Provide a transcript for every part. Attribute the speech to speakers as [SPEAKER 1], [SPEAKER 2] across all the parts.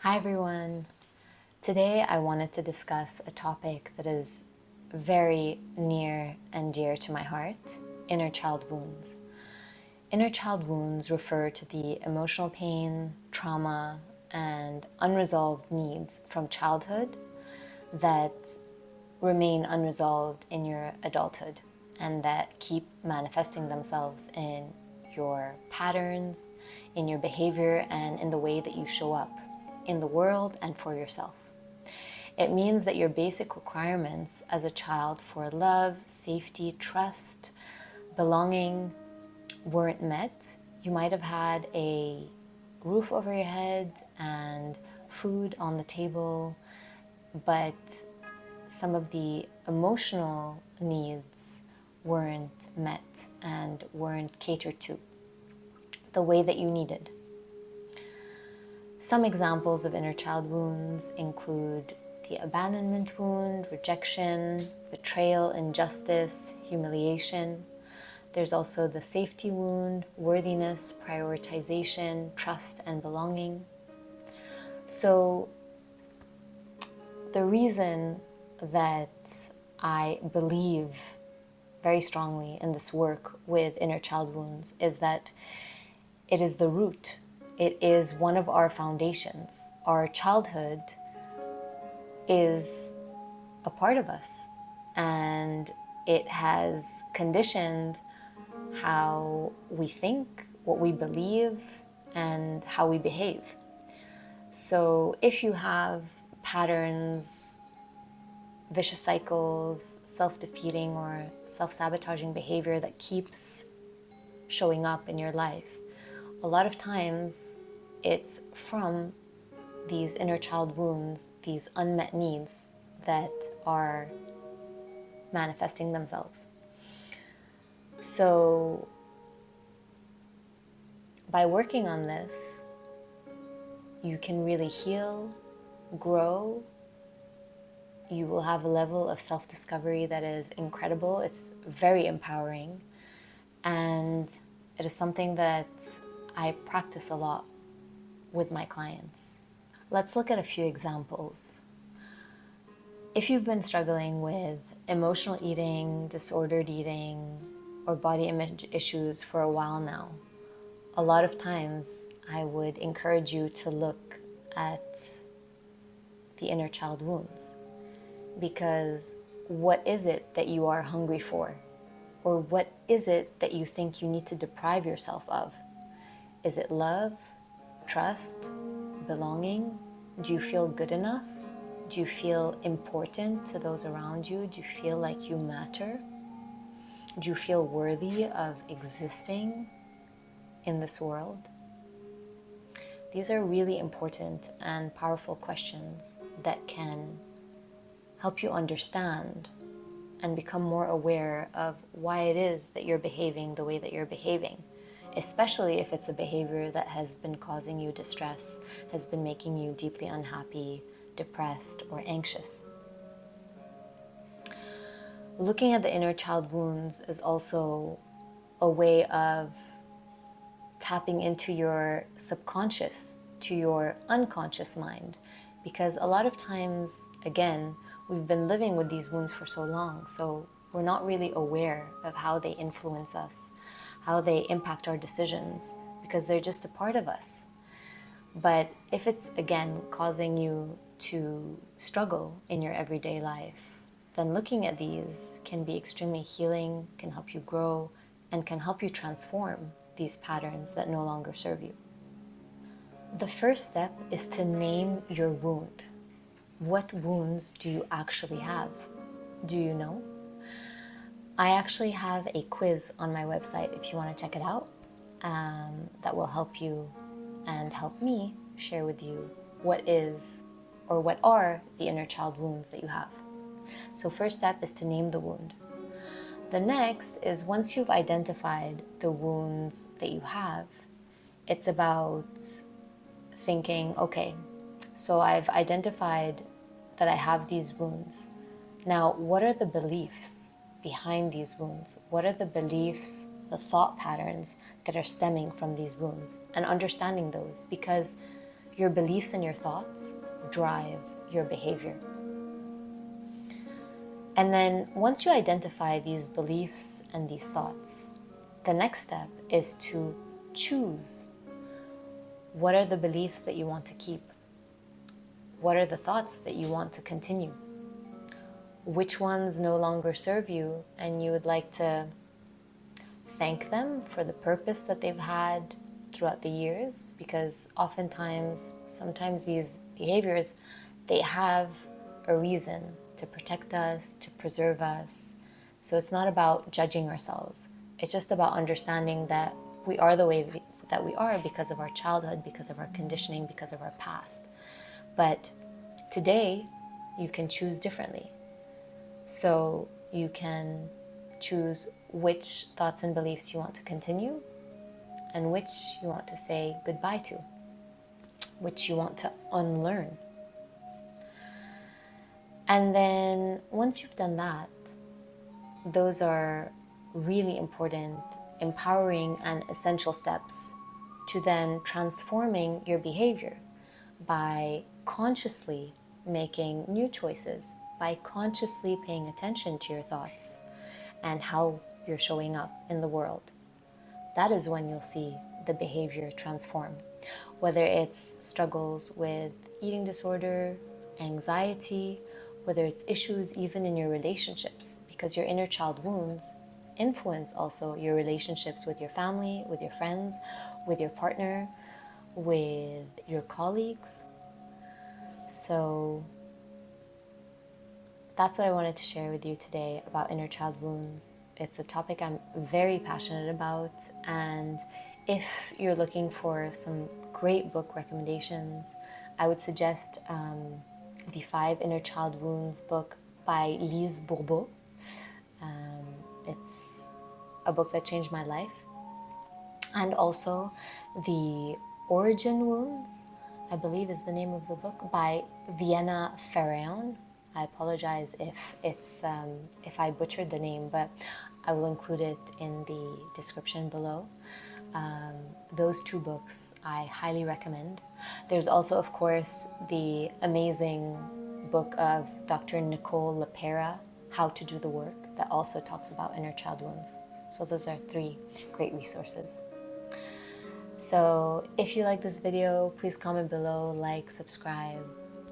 [SPEAKER 1] Hi everyone. Today I wanted to discuss a topic that is very near and dear to my heart, inner child wounds. Inner child wounds refer to the emotional pain, trauma, and unresolved needs from childhood that remain unresolved in your adulthood and that keep manifesting themselves in your patterns, in your behavior, and in the way that you show up in the world and for yourself. It means that your basic requirements as a child for love, safety, trust, belonging weren't met. You might have had a roof over your head and food on the table, but some of the emotional needs weren't met and weren't catered to the way that you needed. Some examples of inner child wounds include the abandonment wound, rejection, betrayal, injustice, humiliation. There's also the safety wound, worthiness, prioritization, trust, and belonging. So the reason that I believe very strongly in this work with inner child wounds is that it is the root. It is one of our foundations. Our childhood is a part of us, and it has conditioned how we think, what we believe, and how we behave. So if you have patterns, vicious cycles, self-defeating or self-sabotaging behavior that keeps showing up in your life, a lot of times it's from these inner child wounds, these unmet needs that are manifesting themselves. So by working on this, you can really heal, grow. You will have a level of self-discovery that is incredible. It's very empowering, and it is something that I practice a lot with my clients. Let's look at a few examples. If you've been struggling with emotional eating, disordered eating, or body image issues for a while now, a lot of times I would encourage you to look at the inner child wounds. Because what is it that you are hungry for? Or what is it that you think you need to deprive yourself of? Is it love, trust, belonging? Do you feel good enough? Do you feel important to those around you? Do you feel like you matter? Do you feel worthy of existing in this world? These are really important and powerful questions that can help you understand and become more aware of why it is that you're behaving the way that you're behaving, especially if it's a behavior that has been causing you distress, has been making you deeply unhappy, depressed, or anxious. Looking at the inner child wounds is also a way of tapping into your subconscious, to your unconscious mind, because a lot of times, again, we've been living with these wounds for so long, so we're not really aware of how they influence us, how they impact our decisions, because they're just a part of us. But if it's, again, causing you to struggle in your everyday life, then looking at these can be extremely healing, can help you grow, and can help you transform these patterns that no longer serve you. The first step is to name your wound. What wounds do you actually have? Do you know? I actually have a quiz on my website if you want to check it out, that will help you and help me share with you what is or what are the inner child wounds that you have. So first step is to name the wound. The next is, once you've identified the wounds that you have, it's about thinking, okay, so I've identified that I have these wounds. Now, what are the beliefs behind these wounds? What are the beliefs, the thought patterns that are stemming from these wounds? And understanding those, because Your beliefs and your thoughts drive your behavior. And then once you identify these beliefs and these thoughts, the next step is to choose. What are the beliefs that you want to keep? What are the thoughts that you want to continue? Which ones no longer serve you and you would like to thank them for the purpose that they've had throughout the years? Because sometimes these behaviors, they have a reason to protect us, to preserve us. So it's not about judging ourselves. It's just about understanding that we are the way that we are because of our childhood, because of our conditioning, because of our past. But today, you can choose differently. So you can choose which thoughts and beliefs you want to continue and which you want to say goodbye to, which you want to unlearn. And then once you've done that, those are really important, empowering and essential steps to then transforming your behavior by consciously making new choices, by consciously paying attention to your thoughts and how you're showing up in the world. That is when you'll see the behavior transform. Whether it's struggles with eating disorder, anxiety, whether it's issues even in your relationships, because your inner child wounds influence also your relationships with your family, with your friends, with your partner, with your colleagues. So that's what I wanted to share with you today about inner child wounds. It's a topic I'm very passionate about, and if you're looking for some great book recommendations, I would suggest the 5 Inner Child Wounds book by Lise Bourbeau. It's a book that changed my life. And also the Origin Wounds, I believe is the name of the book, by Vienna Pharaon. I apologize if I butchered the name, but I will include it in the description below. Those 2 books I highly recommend. There's also, of course, the amazing book of Dr. Nicole LePera, How to Do the Work, that also talks about inner child wounds. So those are 3 great resources. So if you like this video, please comment below, like, subscribe.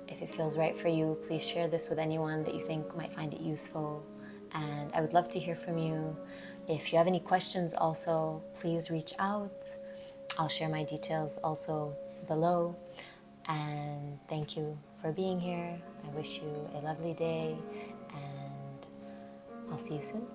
[SPEAKER 1] If it feels right for you, please share this with anyone that you think might find it useful. And I would love to hear from you. If you have any questions also, please reach out. I'll share my details also below. And thank you for being here. I wish you a lovely day, and I'll see you soon.